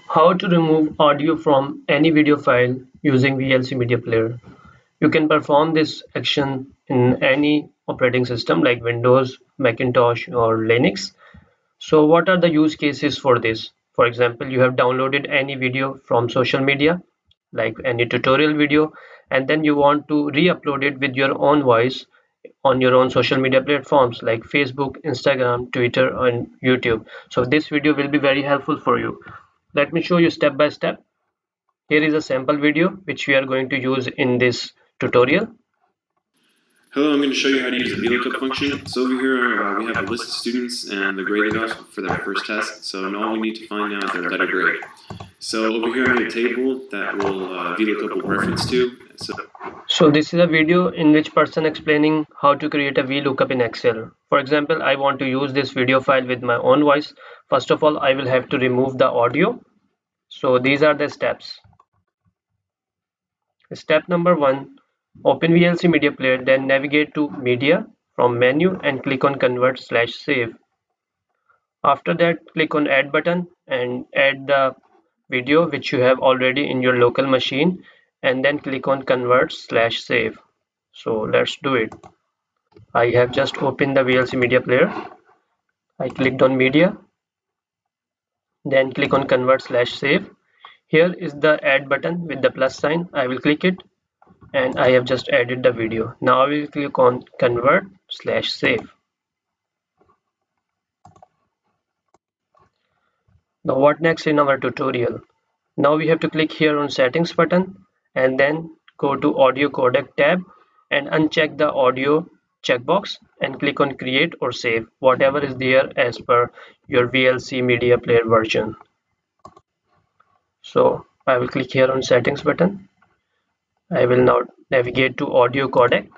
How to remove audio from any video file using VLC Media Player. You can perform this action in any operating system like Windows, Macintosh, or Linux. So what are the use cases for this? For example, you have downloaded any video from social media, like any tutorial video, and then you want to re-upload it with your own voice on your own social media platforms like Facebook, Instagram, Twitter, and YouTube. So this video will be very helpful for you. Let me show you step by step. Here is a sample video which we are going to use in this tutorial. Hello, I'm going to show you how to use the VLOOKUP function. So over here we have a list of students and the grade they got for their first test. So all we need to find now is their letter grade. So over here I made a table that will VLOOKUP will reference to. So this is a video in which person explaining how to create a VLOOKUP in Excel. For example, I want to use this video file with my own voice. First of all, I will have to remove the audio. So these are the steps. Step number 1, open VLC Media Player, then navigate to Media from menu and click on Convert/Save. After that, click on Add button and add the video which you have already in your local machine, and then click on Convert/Save. So let's do it. I have just opened the VLC Media Player. I clicked on Media, then click on Convert/Save. Here is the add button with the plus sign. I will click it and I have just added the video. Now I will click on Convert/Save. Now what next in our tutorial? Now we have to click here on Settings button and then go to Audio Codec tab and uncheck the audio checkbox and click on Create or Save, whatever is there as per your VLC Media Player version. So I will click here on Settings button. I will now navigate to Audio Codec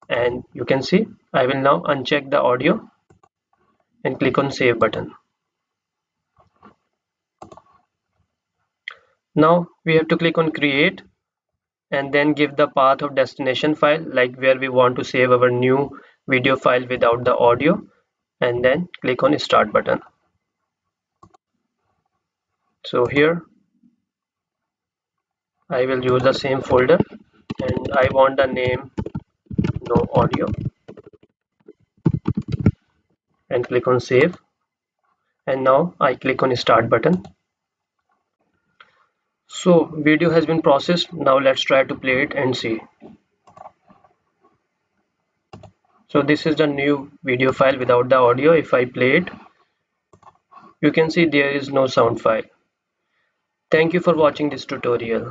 and you can see I will now uncheck the audio and click on Save button. Now we have to click on Create and then give the path of destination file, like where we want to save our new video file without the audio, and then click on Start button. So here I will use the same folder and I want the name no audio and click on Save, and now I click on Start button. So video has been processed. Now let's try to play it and see. So this is the new video file without the audio. If I play it, you can see there is no sound file. Thank you for watching this tutorial.